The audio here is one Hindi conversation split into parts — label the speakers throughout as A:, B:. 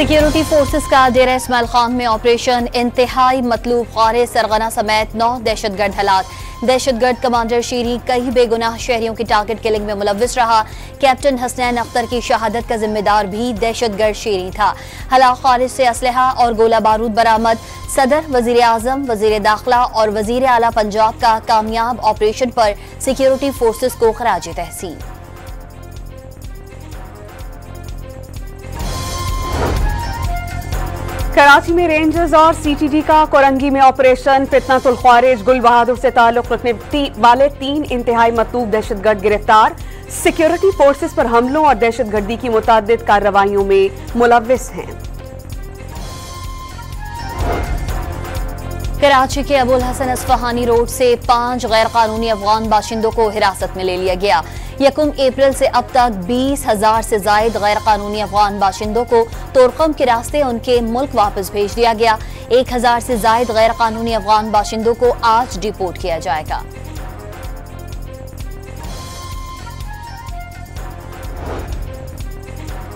A: सिक्योरिटी फोर्सेस का डेरा इस्माइल खान में ऑपरेशन इंतहाई मतलूब खारे सरगना समेत 9 दहशतगर्द हलाक। दहशतगर्द कमांडर शीरी कई बेगुनाह शहरियों की टारगेट किलिंग में मुलव्विस रहा। कैप्टन हसनैन अख्तर की शहादत का जिम्मेदार भी दहशतगर्द शीरी था। हलाक खारिज से असलहा और गोला बारूद बरामद। सदर, वजीर आजम, वजीर दाखिला और वजीर आला पंजाब का कामयाब ऑपरेशन पर सिक्योरिटी फोर्सेस को खराज तहसीन।
B: कराची में रेंजर्स और सीटीडी का कोरंगी में ऑपरेशन। फितनतुल ख्वारिज गुल बहादुर से ताल्लुक रखने वाले 3 इंतहाई मतलूब दहशतगर्द गिरफ्तार। सिक्योरिटी फोर्सेस पर हमलों और दहशतगर्दी की मुतअद्दिद कार्रवाइयों में मुलव्विस हैं।
A: कराची के अबुल हसन अस्फहानी रोड से 5 गैर कानूनी अफगान बाशिंदों को हिरासत में ले लिया गया। 1 अप्रैल से अब तक 20,000 से जायद गैर कानूनी अफगान बाशिंदों को तोरकम के रास्ते उनके मुल्क वापस भेज दिया गया। 1000 से जायद गैर कानूनी अफगान बाशिंदों को आज डिपोर्ट किया जाएगा।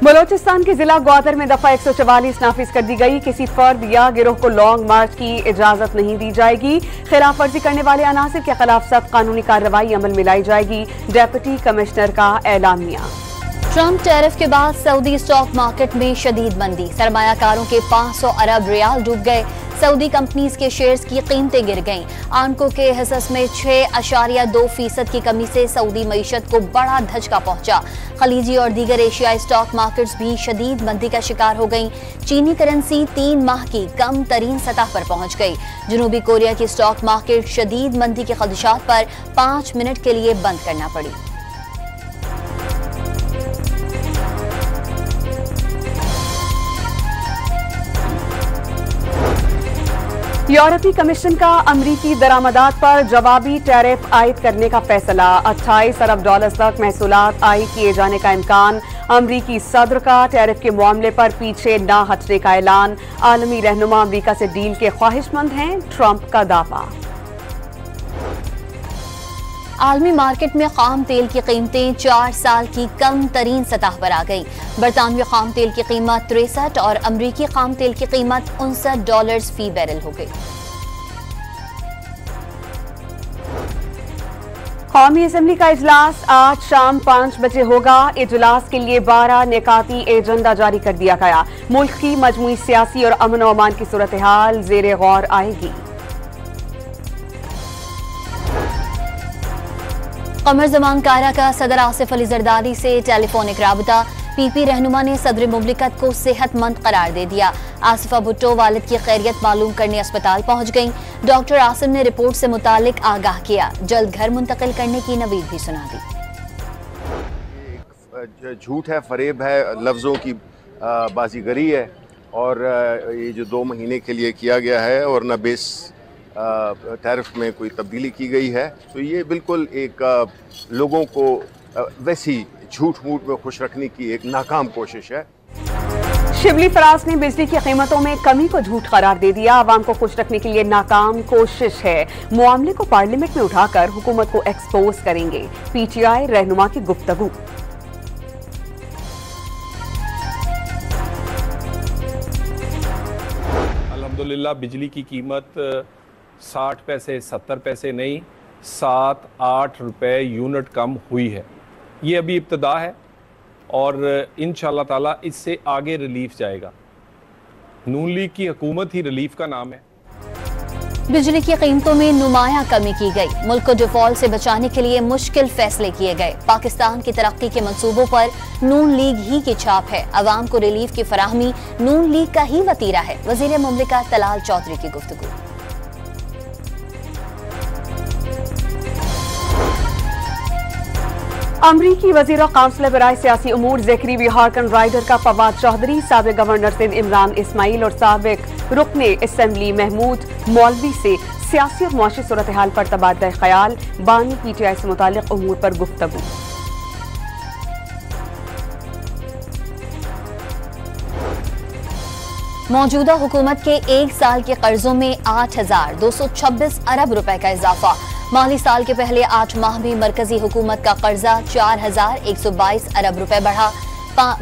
B: बलोचिस्तान के जिला ग्वादर में दफा 144 नाफिज कर दी गई। किसी फर्द या गिरोह को लॉन्ग मार्च की इजाजत नहीं दी जाएगी। खिलाफ वर्जी करने वाले अनासिर के खिलाफ सख्त कानूनी कार्रवाई अमल में लाई जाएगी। डेप्यूटी कमिश्नर का ऐलानिया।
A: ट्रंप टैरिफ के बाद सऊदी स्टॉक मार्केट में शदीद मंदी। सरमायाकारों के 500 अरब रियाल डूब गए। सऊदी कंपनीज के शेयर्स की कीमतें गिर गईं। आनको के हिस्स में 6.2% की कमी से सऊदी मईशत को बड़ा धचका पहुंचा। खलीजी और दीगर एशियाई स्टॉक मार्केट्स भी शदीद मंदी का शिकार हो गईं। चीनी करेंसी 3 माह की कम तरीन सतह पर पहुंच गई। जनूबी कोरिया की स्टॉक मार्केट शदीद मंदी के खदशात पर 5 मिनट के लिए बंद करना पड़ी।
B: यूरोपीय कमीशन का अमरीकी दरामदात पर जवाबी टैरिफ आयद करने का फैसला। 28 अरब डॉलर तक महसूलात आयद किए जाने का इम्कान। अमरीकी सदर का टैरिफ के मामले पर पीछे न हटने का ऐलान। आलमी रहनुमा अमरीका से डील के ख्वाहिशमंद हैं, ट्रंप का दावा।
A: आलमी मार्केट में खाम तेल की कीमतें 4 साल की कम तरीन सतह पर आ गई। बरतानवी खाम तेल की कीमत 63 और अमरीकी खाम तेल की कीमत $59 फी बैरल हो गई।
B: कौमी असम्बली का इजलास आज शाम 5 बजे होगा। इजलास के लिए 12 निकाती एजेंडा जारी कर दिया गया। मुल्क की मजमूई सियासी और अमन और अमान की सूरत हाल जेर गौर आएगी।
A: कमर जमान कायरा का सदर आसिफ अली जरदारी से टेलीफोनिक राबता। पीपी रहनुमा ने सदर मुमलिकत को सेहतमंद करार दे दिया। आसिफा भुट्टो वालिद की खैरियत मालूम करने अस्पताल पहुंच गईं। डॉक्टर आसिम ने रिपोर्ट से मुतालिक आगाह किया। जल्द घर मुंतकिल करने की नवीद भी सुना दी।
C: झूठ है, फरेब है, लफ्ज़ों की बाजीगरी है और ये जो 2 महीने के लिए किया गया है और न बेस टैरिफ में कोई तब्दीली की गई है, तो ये बिल्कुल एक लोगों को वैसी झूठ मूठ में खुश रखने की एक नाकाम कोशिश है।
B: शिबली फराज ने बिजली की कीमतों में कमी को झूठ करार दे दिया। आवाम को खुश रखने के लिए नाकाम कोशिश है। मामले को पार्लियामेंट में उठाकर हुकूमत को एक्सपोज करेंगे। पीटीआई रहनुमा की गुफ्तगू।
D: अल्हम्दुलिल्लाह बिजली की कीमत 60 पैसे 70 पैसे नहीं 7-8 रुपए यूनिट कम हुई है। ये अभी इब्तदा है और इंशाअल्लाह ताला इससे आगे रिलीफ जाएगा। नून लीग की हुकूमत ही रिलीफ का नाम है।
A: बिजली की कीमतों में नुमाया कमी की गई। मुल्क को डिफॉल्ट से बचाने के लिए मुश्किल फैसले किए गए। पाकिस्तान की तरक्की के मंसूबों पर नून लीग ही की छाप है। अवाम को रिलीफ की फराहमी नून लीग का ही वतीरा है। वजीर मुमलिकत तलाल चौधरी की गुफ्तगू।
B: अमरीकी वजीर काउंसिल बराए सियासी उमूर ज़ेकरी विहारकन राइडर का फवाद चौधरी, साबिक गवर्नर सिंध इमरान इस्माइल और साबिक रुकने असेंबली महमूद मौलवी से सियासी और मुआशी सूरत हाल पर तबादला ख्याल। बानी पीटीआई से मुतालिक उमूर पर गुफ्तगू।
A: मौजूदा हुकूमत के 1 साल के कर्जों में 8,226 अरब रुपए का इजाफा। माली साल के पहले 8 माह में मरकजी हुकूमत का कर्जा 4,122 अरब रुपए बढ़ा।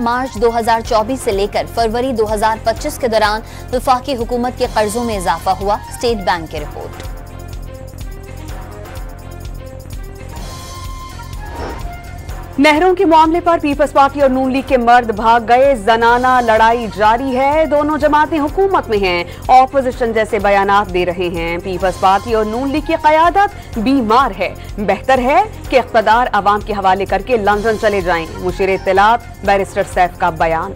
A: मार्च 2024 से लेकर फरवरी 2025 के दौरान वफाकी हुकूमत के कर्जों में इजाफा हुआ, स्टेट बैंक की रिपोर्ट।
B: नहरों के मामले पर पीपल्स पार्टी और नून लीग के मर्द भाग गए, जनाना लड़ाई जारी है। दोनों जमातें हुकूमत में हैं, ऑपोजिशन जैसे बयानात दे रहे हैं। पीपल्स पार्टी और नून लीग की क़यादत बीमार है, बेहतर है कि इक़्तिदार अवाम के हवाले करके लंदन चले जाएं। मुशीर इत्तलात बैरिस्टर सैफ का बयान।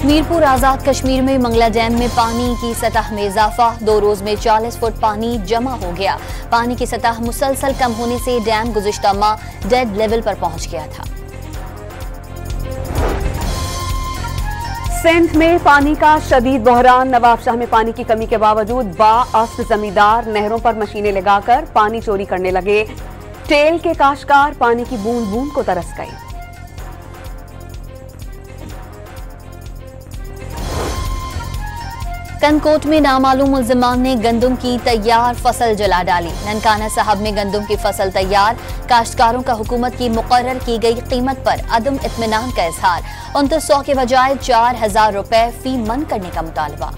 A: मीरपुर आजाद कश्मीर में मंगला डैम में पानी की सतह में इजाफा, 2 रोज में 40 फुट पानी जमा हो गया। पानी की सतह मुसलसल कम होने से डैम गुज़िश्ता माह डेड लेवल पर पहुंच गया था।
B: सिंध में पानी का शदीद बहरान, नवाबशाह में पानी की कमी के बावजूद बाअस्त जमींदार नहरों पर मशीनें लगाकर पानी चोरी करने लगे। टेल के काश्तकार पानी की बूंद बूंद को तरस गए।
A: कनकोट में नामालूम मुल्जिमान ने गंदम की तैयार फसल जला डाली। ननकाना साहब में गंदम की फसल तैयार, काश्तकारों का हुकूमत की मुकर्रर की गई कीमत पर अदम इत्मीनान का इजहार। 2900 के बजाय 4000 रुपए फी मन करने का मुतालबा।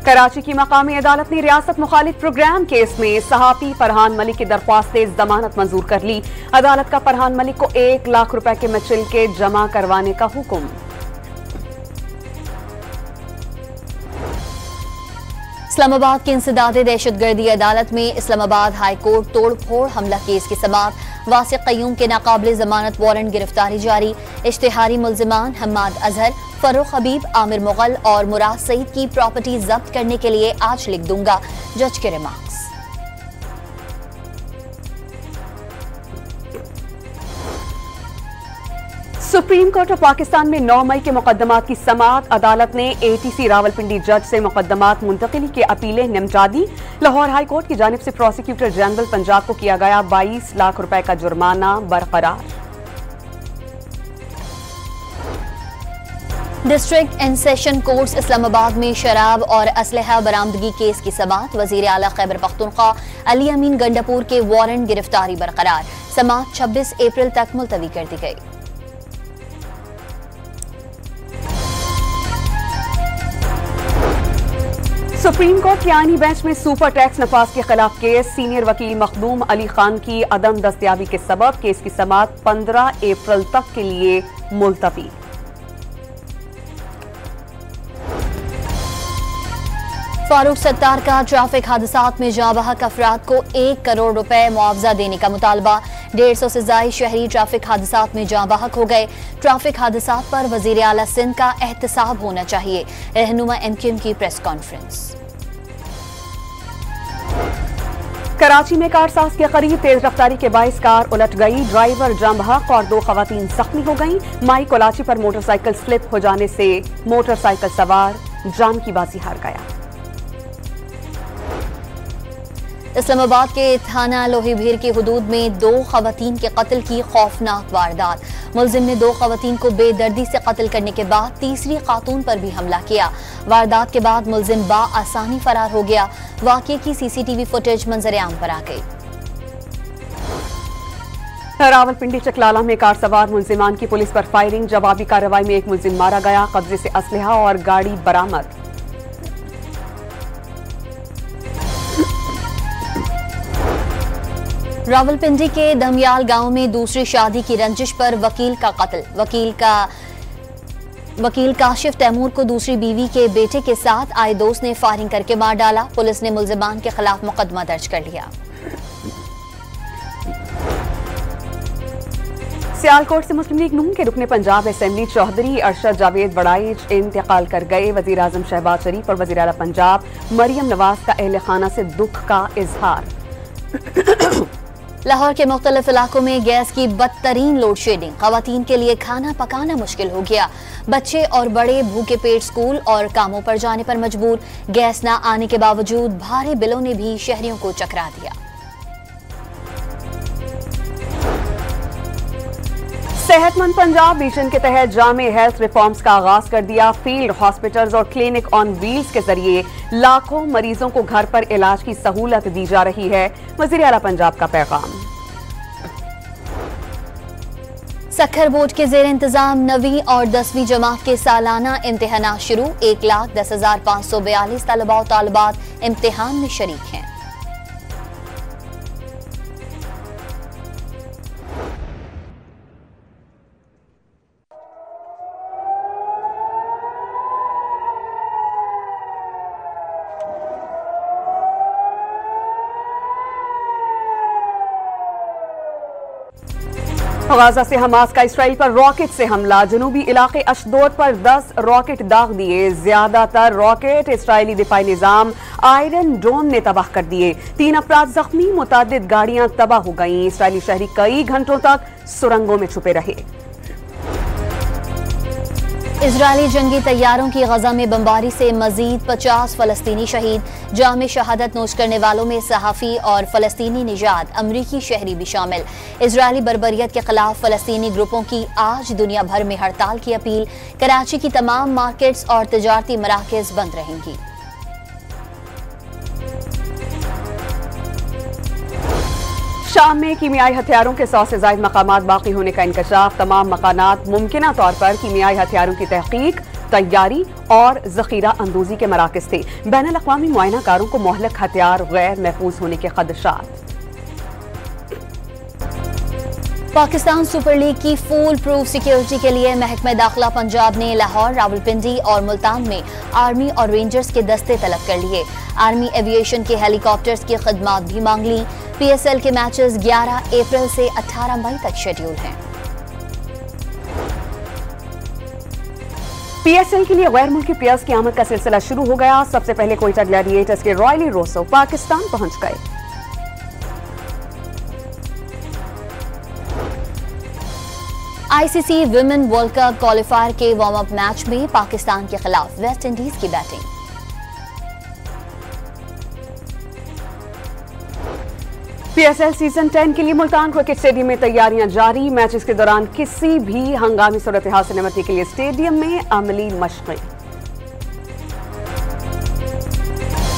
B: कराची की मकामी अदालत ने रियासत मुखालिफ प्रोग्राम केस में सहाफी फरहान मलिक की दरख्वास्त जमानत मंजूर कर ली। अदालत का फरहान मलिक को 1 लाख रुपए के मचिलके जमा करवाने का हुक्म।
A: इस्लामाबाद की इंसदादे दहशतगर्दी अदालत में इस्लामाबाद हाई कोर्ट तोड़ फोड़ हमला केस की समाअत। वासिक कय्यूम के नाकाबिल जमानत वारंट गिरफ्तारी जारी। इश्तिहारी मुल्जिमान हम्माद अजहर, फरूख हबीब, आमिर मुगल और मुराद सईद की प्रॉपर्टी जब्त करने के लिए आज लिख दूंगा, जज के remarks.
B: Supreme court of Pakistan में 9 मई के मुकदमात की समाअत। अदालत ने एटीसी रावलपिंडी जज से मुकदमात मुंतकिली की अपीलें निपटा दी। लाहौर हाई कोर्ट की जानिब से प्रोसिक्यूटर जनरल पंजाब को किया गया 22 लाख रुपए का जुर्माना बरकरार।
A: District and session courts Islamabad में शराब और असलहा बरामदगी केस की समाअत। वजीर आला खैबर पख्तूनख्वा अली अमीन गंडापुर के वारंट गिरफ्तारी बरकरार। समाअत 26 अप्रैल तक मुलतवी कर दी गई।
B: सुप्रीम कोर्ट के आईनी बेंच में सुपर टैक्स नफाज के खिलाफ केस। सीनियर वकील मखदूम अली खान की अदम दस्तयाबी के सबब केस की समाअत 15 अप्रैल तक के लिए मुलतवी।
A: फारूक सत्तार का ट्रैफिक हादसात में जाँ बहक अफराद को 1 करोड़ रुपए मुआवजा देने का मुतालबा। 150 से ज्यादा शहरी ट्रैफिक हादसात में जाँ बहक हो गए। ट्रैफिक हादसात पर वजीर आला सिंध का एहतसाब होना चाहिए, रहनुमा MQM की प्रेस कॉन्फ्रेंस।
B: कराची में कारसाज के करीब तेज रफ्तारी के बाइस कार उलट गई। ड्राइवर जाँ बहक और 2 खवातीन जख्मी हो गईं। माई कोलाची पर मोटरसाइकिल स्लिप हो जाने से मोटरसाइकिल सवार जान की बाजी हार गया।
A: इस्लामाबाद के थाना लोहीभीर की हुदूद में 2 खवातीन के कत्ल की खौफनाक वारदात। मुलजिम ने 2 खवातीन को बेदर्दी से कत्ल करने के बाद तीसरी खातून पर भी हमला किया। वारदात के बाद मुलजिम बाआसानी फरार हो गया। वाक़ये की CCTV फुटेज मंजर आम पर आ गई।
B: रावलपिंडी चकलाला में कार सवार मुलजिमान की पुलिस पर फायरिंग। जवाबी कार्रवाई में एक मुलजिम मारा गया। कब्जे से असलहा और गाड़ी बरामद।
A: रावलपिंडी के दमयाल गांव में दूसरी शादी की रंजिश पर वकील का कत्ल। वकील काशिफ तैमूर को दूसरी बीवी के बेटे के साथ आए दोस्त ने फायरिंग करके मार डाला। पुलिस ने मुल्जिमान के खिलाफ मुकदमा दर्ज कर लिया।
B: सियालकोट से मुस्लिम लीग नून के रुकने पंजाब असेंबली चौधरी अरशद जावेद बड़ाइच इंतकाल कर गए। वजीर आजम शहबाज शरीफ और वजीर आला पंजाब मरियम नवाज का अहले खाना से दुख का इजहार।
A: लाहौर के मुख्तलिफ इलाकों में गैस की बदतरीन लोड शेडिंग। खवातीन के लिए खाना पकाना मुश्किल हो गया। बच्चे और बड़े भूखे पेट स्कूल और कामों पर जाने पर मजबूर। गैस न आने के बावजूद भारी बिलों ने भी शहरियों को चकरा दिया।
B: सेहतमंद पंजाब मिशन के तहत जामे हेल्थ रिफॉर्म्स का आगाज कर दिया। फील्ड हॉस्पिटल्स और क्लिनिक ऑन व्हील्स के जरिए लाखों मरीजों को घर पर इलाज की सहूलत दी जा रही है। वज़ीर आला पंजाब का पैगाम।
A: सखर बोर्ड के जेर इंतजाम 9वीं और 10वीं जमात के सालाना इम्तिहान शुरू। 1,10,542 तलबा और तालिबात इम्तिहान में शरीक हैं।
B: गाजा से हमास का इसराइल पर रॉकेट से हमला। जनूबी इलाके अशदोद पर 10 रॉकेट दाग दिए। ज्यादातर रॉकेट इसराइली दिफाई निजाम आयरन डोम ने तबाह कर दिए। 3 अफराद जख्मी, मुतादिद गाड़ियां तबाह हो गईं। इसराइली शहरी कई घंटों तक सुरंगों में छुपे रहे।
A: इजरायली जंगी तैयारों की गजा में बमबारी से मजीद 50 फलस्तीनी शहीद। जामे शहादत नोश करने वालों में सहाफ़ी और फलस्तीनी निजात अमरीकी शहरी भी शामिल। इजरायली बर्बरियत के खिलाफ फलस्तीनी ग्रुपों की आज दुनिया भर में हड़ताल की अपील। कराची की तमाम मार्केट्स और तिजारती मराकज़ बंद रहेंगी।
B: शाम में कीमियाई हथियारों के 100 से ज़ायद मकामात बाकी होने का इंकशाफ। तमाम मकानात मुमकिना तौर पर कीमियाई हथियारों की तहकीक, तैयारी और जखीरा अंदोजी के मराकज़ थे। बैनुल अक़वामी मुआयनाकारों को मोहलक हथियार गैर महफूज होने के खदशात।
A: पाकिस्तान सुपर लीग की फूल प्रूफ सिक्योरिटी के लिए महकमा दाखिला पंजाब ने लाहौर, रावलपिंडी और मुल्तान में आर्मी और रेंजर्स के दस्ते तलब कर लिए। आर्मी एविएशन के हेलीकॉप्टर्स की खदमात भी मांग ली। PSL के मैचेस 11 अप्रैल से 18 मई तक शेड्यूल हैं।
B: PSL के लिए गैर मुल्की प्लेयर्स की आमद का सिलसिला शुरू हो गया। सबसे पहले कोयटा ग्लैडिएटर्स के रॉयली रोसो पाकिस्तान पहुंच गए।
A: ICC women world cup qualifier के वार्म अप मैच में पाकिस्तान के खिलाफ वेस्ट इंडीज की बैटिंग।
B: PSL सीजन 10 के लिए मुल्तान क्रिकेट स्टेडियम में तैयारियां जारी। मैचेस के दौरान किसी भी हंगामी सूरत हाल से निपटने के लिए स्टेडियम में अमली मशक़ें।